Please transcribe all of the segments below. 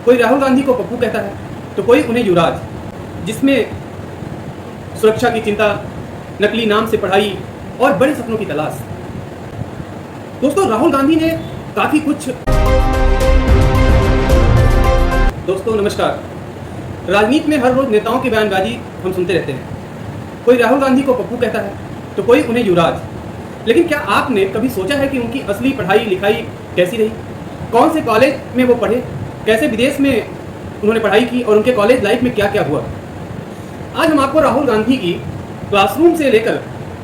कोई राहुल गांधी को पप्पू कहता है तो कोई उन्हें युवराज, जिसमें सुरक्षा की चिंता, नकली नाम से पढ़ाई और बड़े सपनों की तलाश। दोस्तों, राहुल गांधी ने काफी कुछ। दोस्तों नमस्कार। राजनीति में हर रोज नेताओं की बयानबाजी हम सुनते रहते हैं। कोई राहुल गांधी को पप्पू कहता है तो कोई उन्हें युवराज। लेकिन क्या आपने कभी सोचा है कि उनकी असली पढ़ाई लिखाई कैसी रही? कौन से कॉलेज में वो पढ़े, कैसे विदेश में उन्होंने पढ़ाई की और उनके कॉलेज लाइफ में क्या क्या हुआ? आज हम आपको राहुल गांधी की क्लासरूम से लेकर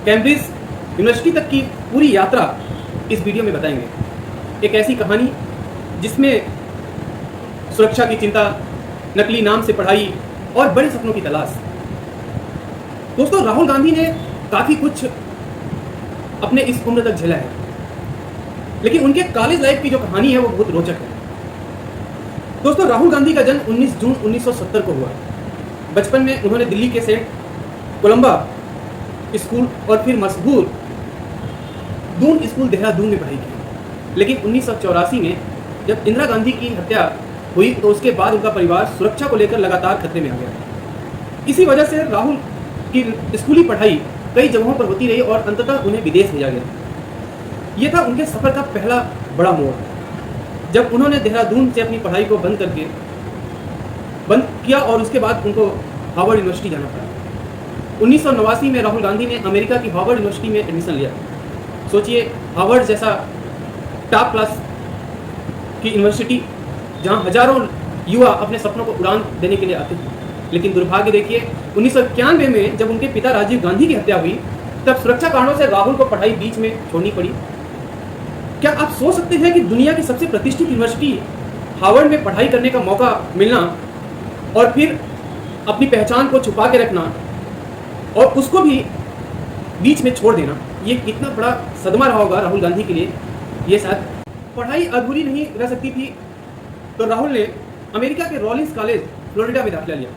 कैम्ब्रिज यूनिवर्सिटी तक की पूरी यात्रा इस वीडियो में बताएंगे। एक ऐसी कहानी जिसमें सुरक्षा की चिंता, नकली नाम से पढ़ाई और बड़े सपनों की तलाश। दोस्तों, राहुल गांधी ने काफ़ी कुछ अपने इस उम्र तक झेला है, लेकिन उनके कॉलेज लाइफ की जो कहानी है वो बहुत रोचक है। दोस्तों, राहुल गांधी का जन्म 19 जून 1970 को हुआ। बचपन में उन्होंने दिल्ली के सेंट कोलंबा स्कूल और फिर मशहूर दून स्कूल देहरादून में पढ़ाई की। लेकिन 1984 में जब इंदिरा गांधी की हत्या हुई तो उसके बाद उनका परिवार सुरक्षा को लेकर लगातार खतरे में आ गया। इसी वजह से राहुल की स्कूली पढ़ाई कई जगहों पर होती रही और अंततः उन्हें विदेश भेजा गया। ये था उनके सफ़र का पहला बड़ा मोड़, जब उन्होंने देहरादून से अपनी पढ़ाई को बंद किया और उसके बाद उनको हार्वर्ड यूनिवर्सिटी जाना पड़ा। 1989 में राहुल गांधी ने अमेरिका की हार्वर्ड यूनिवर्सिटी में एडमिशन लिया। सोचिए, हार्वर्ड जैसा टॉप क्लास की यूनिवर्सिटी जहां हजारों युवा अपने सपनों को उड़ान देने के लिए आते थे। लेकिन दुर्भाग्य देखिए, 1991 में जब उनके पिता राजीव गांधी की हत्या हुई तब सुरक्षा कारणों से राहुल को पढ़ाई बीच में छोड़नी पड़ी। क्या आप सोच सकते हैं कि दुनिया की सबसे प्रतिष्ठित यूनिवर्सिटी हार्वर्ड में पढ़ाई करने का मौका मिलना और फिर अपनी पहचान को छुपा के रखना और उसको भी बीच में छोड़ देना, ये कितना बड़ा सदमा रहा होगा राहुल गांधी के लिए। ये शायद पढ़ाई अधूरी नहीं रह सकती थी, तो राहुल ने अमेरिका के रॉलिंस कॉलेज फ्लोरिडा में दाखिला लिया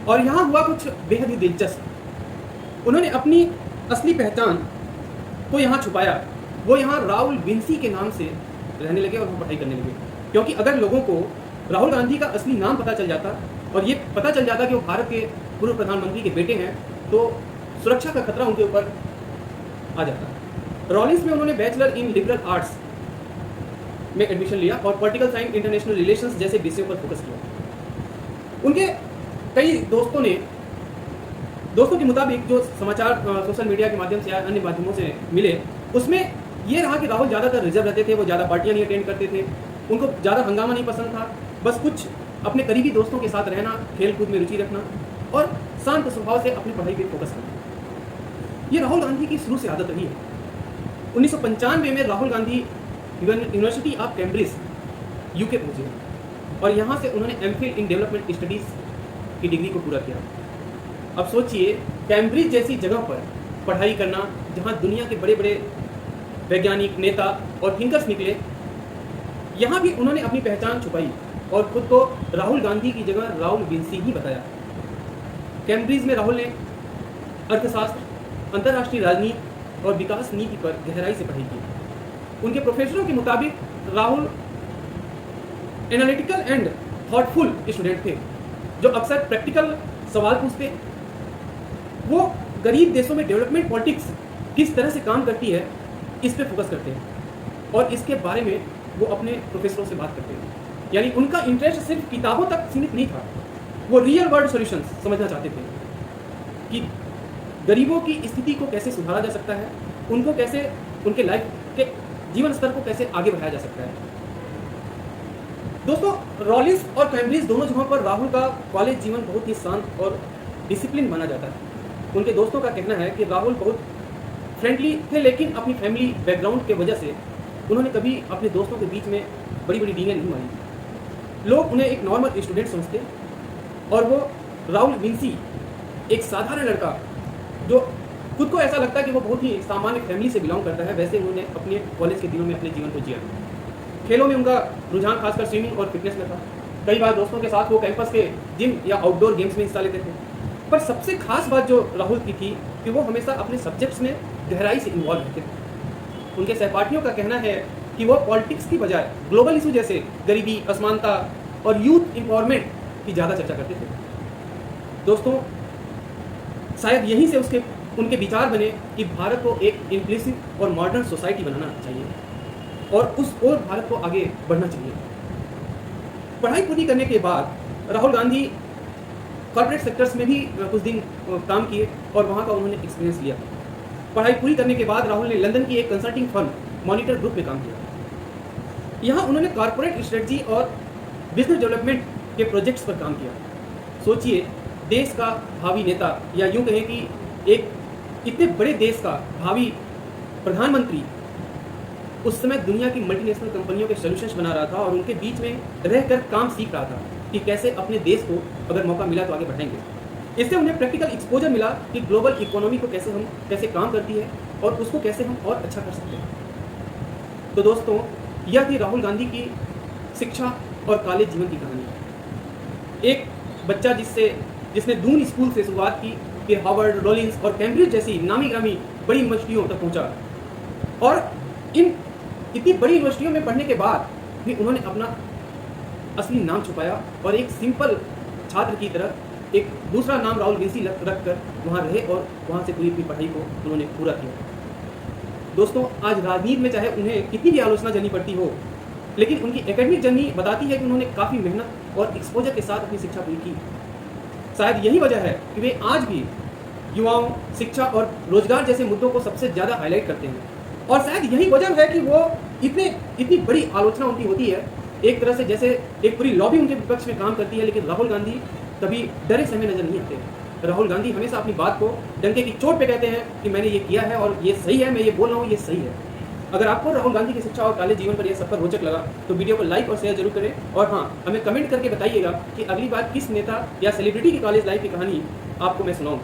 और यहाँ हुआ कुछ बेहद ही दिलचस्प। उन्होंने अपनी असली पहचान को यहाँ छुपाया। वो यहाँ राहुल विंसी के नाम से रहने लगे और वो पढ़ाई करने लगे, क्योंकि अगर लोगों को राहुल गांधी का असली नाम पता चल जाता और ये पता चल जाता कि वो भारत के पूर्व प्रधानमंत्री के बेटे हैं तो सुरक्षा का खतरा उनके ऊपर आ जाता। रॉलिंस में उन्होंने बैचलर इन लिबरल आर्ट्स में एडमिशन लिया और पॉलिटिकल साइंस, इंटरनेशनल रिलेशंस जैसे विषयों पर फोकस किया। उनके कई दोस्तों के मुताबिक जो समाचार सोशल मीडिया के माध्यम से या अन्य माध्यमों से मिले, उसमें ये रहा कि राहुल ज़्यादातर रिजर्व रहते थे, वो ज़्यादा पार्टियां नहीं अटेंड करते थे, उनको ज़्यादा हंगामा नहीं पसंद था, बस कुछ अपने करीबी दोस्तों के साथ रहना, खेल कूद में रुचि रखना और शांत स्वभाव से अपनी पढ़ाई पर फोकस करना। ये राहुल गांधी की शुरू से आदत रही है। 1995 में Rahul Gandhi university of Cambridge UK पहुंचे और यहाँ से उन्होंने एमफिल इन डेवलपमेंट स्टडीज़ की डिग्री को पूरा किया। अब सोचिए, कैम्ब्रिज जैसी जगह पर पढ़ाई करना जहाँ दुनिया के बड़े बड़े वैज्ञानिक, नेता और थिंकर्स निकले, यहाँ भी उन्होंने अपनी पहचान छुपाई और खुद को राहुल गांधी की जगह राहुल विंसी ही बताया। कैम्ब्रिज में राहुल ने अर्थशास्त्र, अंतर्राष्ट्रीय राजनीति और विकास नीति पर गहराई से पढ़ाई की। उनके प्रोफेसरों के मुताबिक Rahul analytical and thoughtful student थे, जो अक्सर प्रैक्टिकल सवाल पूछते। वो गरीब देशों में डेवलपमेंट पॉलिटिक्स किस तरह से काम करती है इस पे फोकस करते हैं और इसके बारे में वो अपने प्रोफेसरों से बात करते हैं। यानी उनका इंटरेस्ट सिर्फ किताबों तक सीमित नहीं था, वो रियल वर्ल्ड सॉल्यूशंस समझना चाहते थे कि गरीबों की स्थिति को कैसे सुधारा जा सकता है, उनको कैसे, उनके लाइफ के जीवन स्तर को कैसे आगे बढ़ाया जा सकता है। दोस्तों, रॉलिंस और कैम्ब्रिज दोनों जगहों पर राहुल का कॉलेज जीवन बहुत ही शांत और डिसिप्लिन माना जाता है। उनके दोस्तों का कहना है कि राहुल बहुत फ्रेंडली थे, लेकिन अपनी फैमिली बैकग्राउंड के वजह से उन्होंने कभी अपने दोस्तों के बीच में बड़ी बड़ी डीलें नहीं मारी। लोग उन्हें एक नॉर्मल स्टूडेंट समझते और वो राहुल विंसी एक साधारण लड़का, जो खुद को ऐसा लगता है कि वो बहुत ही सामान्य फैमिली से बिलोंग करता है, वैसे उन्होंने अपने कॉलेज के दिनों में अपने जीवन को जिया। खेलों में उनका रुझान खासकर स्विमिंग और फिटनेस में था। कई बार दोस्तों के साथ वो कैंपस के जिम या आउटडोर गेम्स में हिस्सा लेते थे। पर सबसे खास बात जो राहुल की थी कि वो हमेशा अपने सब्जेक्ट्स में गहराई से इन्वॉल्व रहते थे। उनके सहपाठियों का कहना है कि वो पॉलिटिक्स की बजाय ग्लोबल इशू जैसे गरीबी, असमानता और यूथ एम्पावरमेंट की ज़्यादा चर्चा करते थे। दोस्तों, शायद यहीं से उनके विचार बने कि भारत को एक इंक्लूसिव और मॉडर्न सोसाइटी बनाना चाहिए और उस ओर भारत को आगे बढ़ना चाहिए। पढ़ाई पूरी करने के बाद राहुल गांधी कॉर्पोरेट सेक्टर्स में भी कुछ दिन काम किए और वहाँ का उन्होंने एक्सपीरियंस लिया। पढ़ाई पूरी करने के बाद राहुल ने लंदन की एक कंसल्टिंग फर्म मॉनिटर ग्रुप में काम किया। यहाँ उन्होंने कॉर्पोरेट स्ट्रेटजी और बिजनेस डेवलपमेंट के प्रोजेक्ट्स पर काम किया। सोचिए, देश का भावी नेता, या यूँ कहें कि एक इतने बड़े देश का भावी प्रधानमंत्री उस समय दुनिया की मल्टीनेशनल कंपनियों के सॉल्यूशंस बना रहा था और उनके बीच में रहकर काम सीख रहा था कि कैसे अपने देश को अगर मौका मिला तो आगे बढ़ाएंगे। इससे उन्हें प्रैक्टिकल एक्सपोजर मिला कि ग्लोबल इकोनॉमी को कैसे काम करती है और उसको कैसे हम और अच्छा कर सकते हैं। तो दोस्तों, यह थी राहुल गांधी की शिक्षा और कॉलेज जीवन की कहानी। एक बच्चा जिसने दून स्कूल से शुरुआत की, फिर हार्वर्ड, रोलिंस और कैम्ब्रिज जैसी नामी ग्रामी बड़ी यूनिवर्सिटियों तक पहुंचा और इन इतनी बड़ी यूनिवर्सिटियों में पढ़ने के बाद भी उन्होंने अपना असली नाम छुपाया और एक सिंपल छात्र की तरह एक दूसरा नाम राहुल विंसी रख कर वहाँ रहे और वहाँ से पूरी अपनी पढ़ाई को उन्होंने पूरा किया। दोस्तों, आज राजनीति में चाहे उन्हें कितनी भी आलोचना झेलनी पड़ती हो, लेकिन उनकी एकेडमिक जर्नी बताती है कि उन्होंने काफ़ी मेहनत और एक्सपोजर के साथ अपनी शिक्षा पूरी की। शायद यही वजह है कि वे आज भी युवाओं, शिक्षा और रोजगार जैसे मुद्दों को सबसे ज़्यादा हाईलाइट करते हैं। और शायद यही वजह है कि वो इतनी बड़ी आलोचना उनकी होती है, एक तरह से जैसे एक पूरी लॉबी उनके विपक्ष में काम करती है, लेकिन राहुल गांधी कभी डरे समय नजर नहीं आते। राहुल गांधी हमेशा अपनी बात को डंके की चोट पे कहते हैं कि मैंने ये किया है और ये सही है, मैं ये बोल रहा हूँ, ये सही है। अगर आपको राहुल गांधी की शिक्षा और कॉलेज जीवन पर यह सफर रोचक लगा तो वीडियो को लाइक और शेयर जरूर करें। और हाँ, हमें कमेंट करके बताइएगा कि अगली बार किस नेता या सेलिब्रिटी की कॉलेज लाइफ की कहानी आपको मैं सुनाऊँ।